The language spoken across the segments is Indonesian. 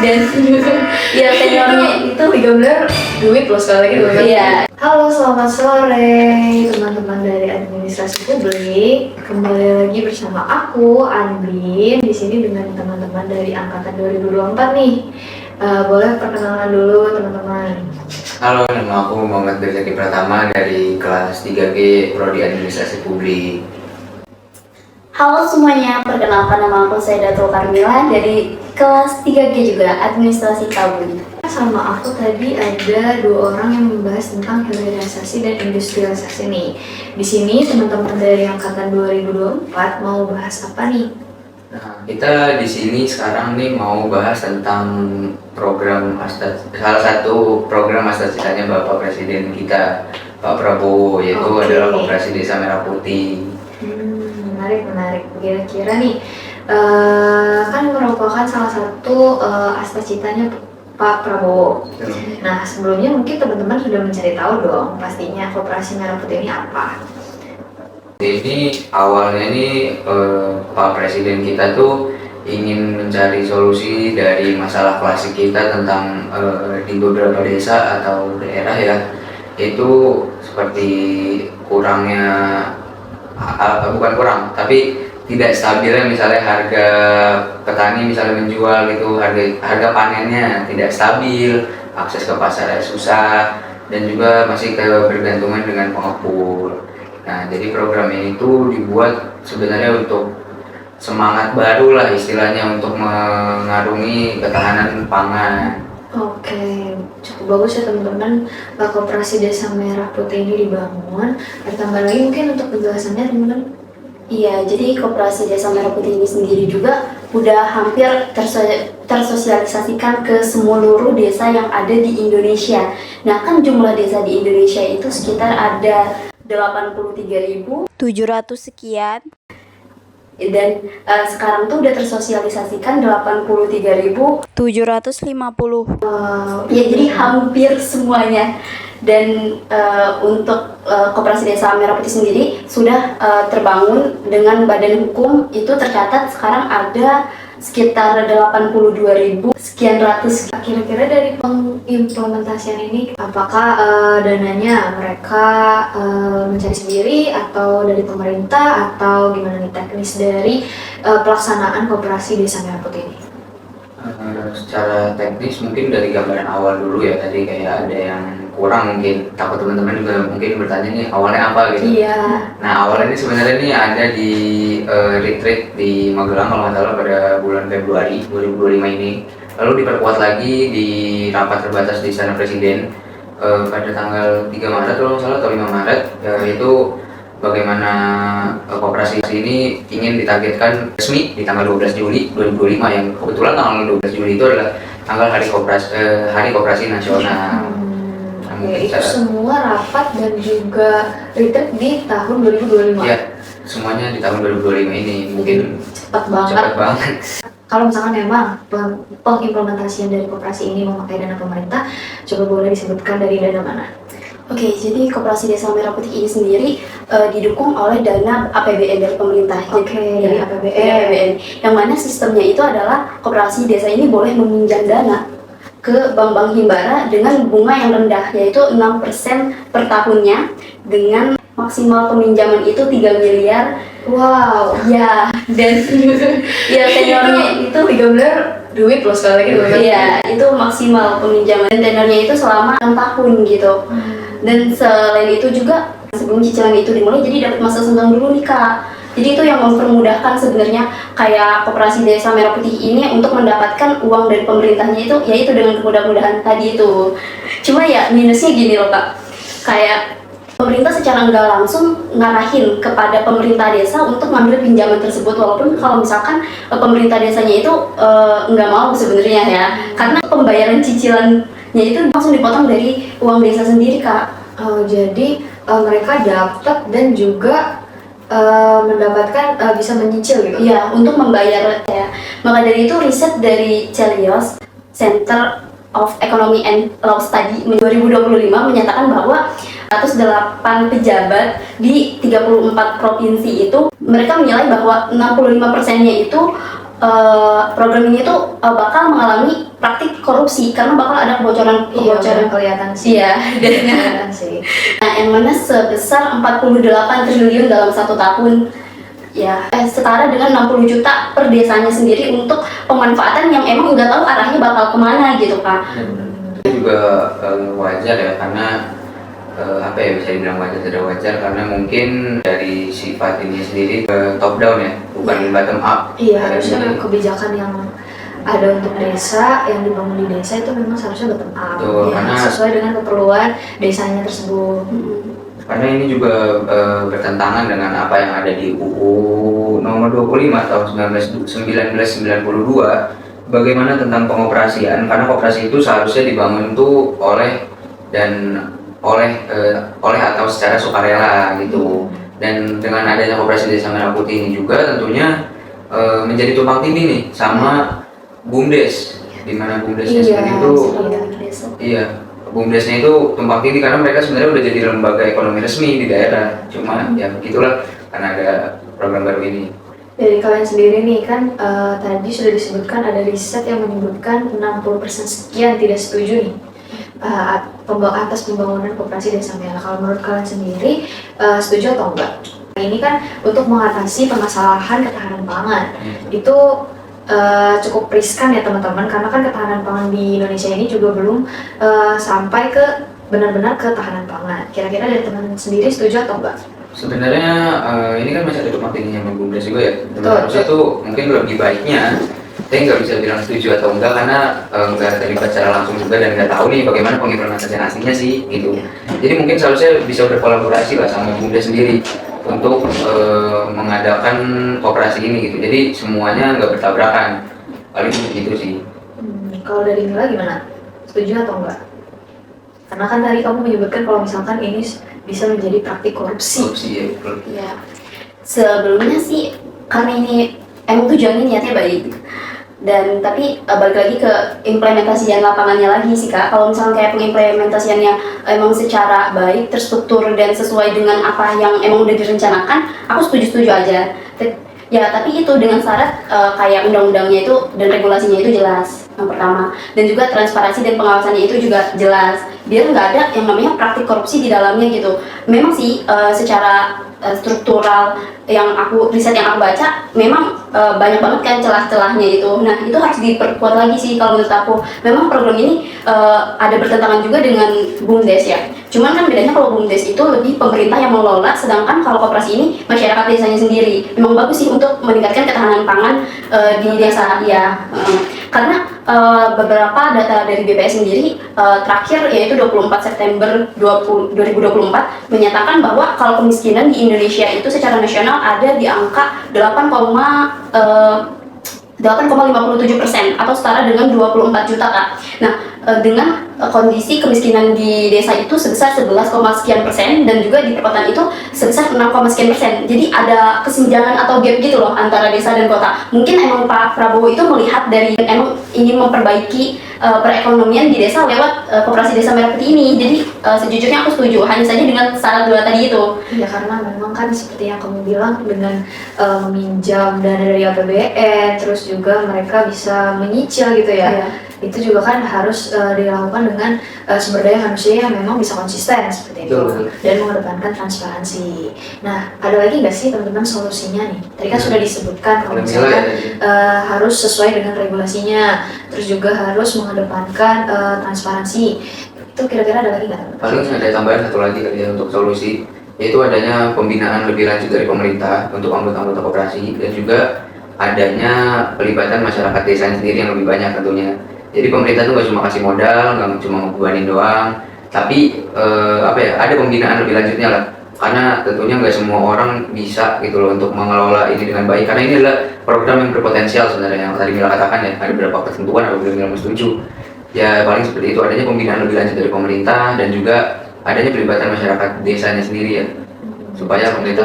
dan ya seniornya itu bener duit loh sekali lagi duit. Iya. Halo, selamat sore teman-teman dari administrasi publik. Kembali lagi bersama aku Andin di sini dengan teman-teman dari angkatan 2024 nih. Boleh perkenalan dulu teman-teman. Halo, nama aku Muhammad Berzaki Pratama dari kelas 3G Prodi Administrasi Publik. Halo semuanya, perkenalkan nama aku Saidatul Karmila dari kelas 3G juga Administrasi Publik. Sama aku tadi ada dua orang yang membahas tentang hilirisasi dan industrialisasi nih. Di sini teman-teman dari angkatan 2024 mau bahas apa nih? Nah, kita di sini sekarang nih mau bahas tentang program salah satu program cita-citanya Bapak Presiden kita, Pak Prabowo, yaitu adalah Koperasi Desa Merah Putih. Menarik. Kira-kira nih, kan merupakan salah satu cita-citanya Pak Prabowo. Nah, sebelumnya mungkin teman-teman sudah mencari tahu dong, pastinya Koperasi Merah Putih ini apa? Ini awalnya Pak Presiden kita tuh ingin mencari solusi dari masalah klasik kita tentang di beberapa desa atau daerah ya, itu seperti kurangnya bukan kurang, tapi tidak stabilnya misalnya harga petani misalnya menjual gitu, harga panennya tidak stabil, akses ke pasarnya susah, dan juga masih kebergantungan dengan pengepul. Nah, jadi program ini tuh dibuat sebenarnya untuk semangat baru lah istilahnya untuk mengarungi ketahanan pangan. Oke, cukup bagus ya teman-teman. Koperasi Desa Merah Putih ini dibangun. Bertambah lagi mungkin untuk penjelasannya teman-teman. Iya, jadi Koperasi Desa Merah Putih ini sendiri juga udah hampir tersosialisasikan ke seluruh desa yang ada di Indonesia. Nah, kan jumlah desa di Indonesia itu sekitar ada 83.700 sekian. Dan sekarang tuh udah tersosialisasikan 83.750. Ya, jadi hampir semuanya. Dan untuk Koperasi Desa Merah Putih sendiri sudah terbangun dengan badan hukum, itu tercatat sekarang ada sekitar 82.000 sekian ratus. Kira-kira dari pengimplementasian ini, apakah dananya mereka mencari sendiri atau dari pemerintah, atau gimana nih teknis dari pelaksanaan Koperasi Desa Merah Putih ini? Secara teknis mungkin dari gambaran awal dulu ya, tadi kayak ada yang kurang, mungkin takut teman-teman juga mungkin bertanya nih awalnya apa gitu. Iya. Nah, awalnya ini sebenarnya nih ada di retreat di Magelang kalau nggak salah pada bulan Februari 2025 ini. Lalu diperkuat lagi di rapat terbatas di Istana Presiden pada tanggal 3 Maret kalau nggak salah atau 5 Maret, itu bagaimana koperasi ini ingin ditargetkan resmi di tanggal 12 Juli 2025, yang kebetulan tanggal 12 Juli itu adalah tanggal Hari Koperasi Nasional. Itu semua rapat dan juga retreat di tahun 2025. Iya, semuanya di tahun 2025 ini. Mungkin cepat banget. Kalau misalkan memang pengimplementasian dari koperasi ini memakai dana pemerintah, coba boleh disebutkan dari dana mana? Oke, jadi Koperasi Desa Merah Putih ini sendiri didukung oleh dana APBN dari pemerintah. Dari APBN. Yang mana sistemnya itu adalah Koperasi Desa ini boleh meminjam dana ke bank-bank himbara dengan bunga yang rendah, yaitu 6% per tahunnya, dengan maksimal peminjaman itu 3 miliar. Wow. Ya, dan ya tenornya itu bener duit loh sekali lagi duit. Iya, itu maksimal peminjaman, dan tenornya itu selama 6 tahun gitu. Dan selain itu juga sebelum cicilan itu dimulai, jadi dapat masa senggang dulu nih Kak. Jadi itu yang mempermudahkan sebenarnya kayak Koperasi Desa Merah Putih ini untuk mendapatkan uang dari pemerintahnya itu, yaitu dengan kemudahan tadi itu. Cuma ya minusnya gini loh Kak, kayak pemerintah secara nggak langsung ngarahin kepada pemerintah desa untuk ngambil pinjaman tersebut, walaupun kalau misalkan pemerintah desanya itu nggak mau sebenarnya ya, karena pembayaran cicilannya itu langsung dipotong dari uang desa sendiri Kak. Jadi mereka dapat dan juga mendapatkan bisa menyicil gitu. Iya, untuk membayar ya. Maka dari itu riset dari Celios Center of Economy and Law Study 2025 menyatakan bahwa 108 pejabat di 34 provinsi itu mereka menilai bahwa 65%-nya itu program ini tuh bakal mengalami praktik korupsi karena bakal ada kebocoran kelihatan sih. Iya. Kelihatan sih. Nah, yang mana sebesar 48 triliun dalam 1 tahun. Ya, setara dengan 60 juta per desanya sendiri untuk pemanfaatan yang emang nggak tahu arahnya bakal kemana gitu Kak. Itu juga wajar ya, karena apa ya, bisa dibilang wajar tidak wajar karena mungkin dari sifat ini sendiri top down ya, bukan bottom up. Iya, harusnya kebijakan yang ada untuk desa yang dibangun di desa itu memang seharusnya bottom up. Betul, Ya, karena sesuai dengan keperluan desanya tersebut. Karena ini juga bertentangan dengan apa yang ada di UU nomor 25 tahun 1992 bagaimana tentang pengoperasian, karena koperasi itu seharusnya dibangun tuh oleh atau secara sukarela gitu. Dan dengan adanya koperasi Desa Merah Putih ini juga tentunya menjadi tumpang tindih nih sama BUMDes, di mana BUMDesnya sendiri itu BUMDesnya itu tumpang tindih karena mereka sebenarnya udah jadi lembaga ekonomi resmi di daerah. Cuma ya begitulah karena ada program baru ini. Dari kalian sendiri nih kan tadi sudah disebutkan ada riset yang menyebutkan 60% sekian tidak setuju nih atas pembangunan koperasi Desa Merah. Kalau menurut kalian sendiri setuju atau enggak? Ini kan untuk mengatasi permasalahan ketahanan pangan. Itu cukup riskan ya teman-teman, karena kan ketahanan pangan di Indonesia ini juga belum sampai ke benar-benar ketahanan pangan. Kira-kira dari teman sendiri setuju atau enggak? Sebenarnya ini kan masih ada tumpang tindihnya sama BUMDes juga ya. Harusnya tuh mungkin lebih baiknya, saya nggak bisa bilang setuju atau enggak karena nggak terlibat secara langsung juga dan nggak tahu nih bagaimana pengimplementasian aslinya sih gitu. Jadi mungkin seharusnya bisa berkolaborasi lah sama BUMDes sendiri untuk mengadakan koperasi ini gitu. Jadi semuanya nggak bertabrakan, paling begitu sih. Kalau dari Mila gimana? Setuju atau enggak? Karena kan tadi kamu menyebutkan kalau misalkan ini bisa menjadi praktik korupsi. Korupsi ya, betul. Ya, sebelumnya sih karena ini emang tujuannya niatnya baik. Dan tapi balik lagi ke implementasian lapangannya lagi sih Kak. Kalau misalnya kayak pengimplementasiannya emang secara baik, terstruktur dan sesuai dengan apa yang emang udah direncanakan, aku setuju-setuju aja. Ya tapi itu dengan syarat kayak undang-undangnya itu dan regulasinya itu jelas yang pertama, dan juga transparansi dan pengawasannya itu juga jelas, biar nggak ada yang namanya praktik korupsi di dalamnya gitu. Memang sih secara struktural yang riset yang aku baca memang banyak banget kan celah-celahnya itu. Nah itu harus diperkuat lagi sih kalau menurut aku. Memang program ini ada bertentangan juga dengan BUMDes ya. Cuman kan bedanya kalau BUMDes itu lebih pemerintah yang mengelola, sedangkan kalau koperasi ini masyarakat desanya sendiri. Memang bagus sih untuk meningkatkan ketahanan pangan di desa ya. Karena beberapa data dari BPS sendiri terakhir yaitu 24 September 2024 menyatakan bahwa kalau kemiskinan di Indonesia itu secara nasional ada di angka 8,57% atau setara dengan 24 juta Kak. Nah, dengan kondisi kemiskinan di desa itu sebesar 11, sekian persen dan juga di perkotaan itu sebesar 6, sekian persen. Jadi ada kesenjangan atau gap gitu loh antara desa dan kota. Mungkin emang Pak Prabowo itu melihat dari emang ingin memperbaiki perekonomian di desa lewat koperasi Desa Merah Putih ini. Jadi sejujurnya aku setuju, hanya saja dengan syarat dua tadi itu. Ya karena memang kan seperti yang kamu bilang dengan meminjam dana dari APBN, terus juga mereka bisa menyicil gitu ya. Itu juga kan harus dilakukan dengan sumber daya manusia yang memang bisa konsisten seperti itu. Dan mengedepankan transparansi. Nah, ada lagi nggak sih teman-teman solusinya nih? Tadi kan sudah disebutkan kalau misalkan harus sesuai dengan regulasinya, terus juga harus mengedepankan transparansi. Itu kira-kira ada lagi nggak? Paling ada tambahan satu lagi kali ya untuk solusi, yaitu adanya pembinaan lebih lanjut dari pemerintah untuk anggota-anggota koperasi dan juga adanya pelibatan masyarakat desa sendiri yang lebih banyak tentunya. Jadi pemerintah tuh nggak cuma kasih modal, nggak cuma ngebebanin doang, tapi ada pembinaan lebih lanjutnya lah. Karena tentunya nggak semua orang bisa gitu loh untuk mengelola ini dengan baik. Karena ini adalah program yang berpotensial sebenarnya yang tadi Mila katakan ya, ada beberapa ketentuan apabila Mila setuju. Ya paling seperti itu, adanya pembinaan lebih lanjut dari pemerintah dan juga adanya pelibatan masyarakat desanya sendiri ya, supaya pemerintah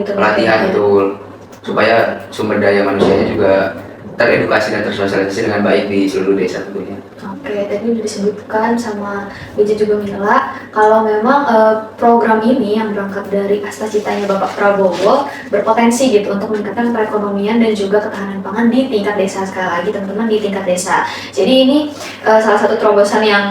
pelatihan betul, supaya sumber daya manusianya juga teredukasi dan tersosialisasi dengan baik di seluruh desa tentunya. Oke, tadi sudah disebutkan sama Beja juga Mila kalau memang program ini yang berangkat dari cita-citanya Bapak Prabowo berpotensi gitu untuk meningkatkan perekonomian dan juga ketahanan pangan di tingkat desa. Sekali lagi teman-teman, di tingkat desa. Jadi ini salah satu terobosan yang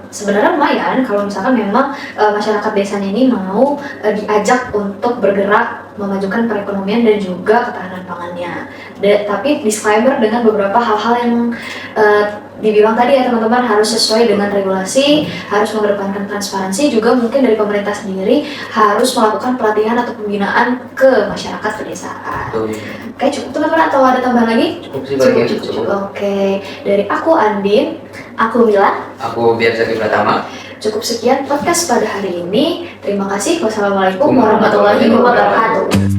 sebenarnya lumayan kalau misalkan memang masyarakat desanya ini mau diajak untuk bergerak memajukan perekonomian dan juga ketahanan pangannya. Tapi disclaimer dengan beberapa hal-hal yang dibilang tadi ya teman-teman, harus sesuai dengan regulasi, harus mengedepankan transparansi, juga mungkin dari pemerintah sendiri harus melakukan pelatihan atau pembinaan ke masyarakat pedesaan. Oke, cukup teman-teman atau ada tambahan lagi? Cukup sih Cukup. Oke, dari aku Andin, Aku Mila. Aku biar Zaki Pratama. cukup sekian podcast pada hari ini. Terima kasih. Wassalamualaikum Warahmatullahi wabarakatuh.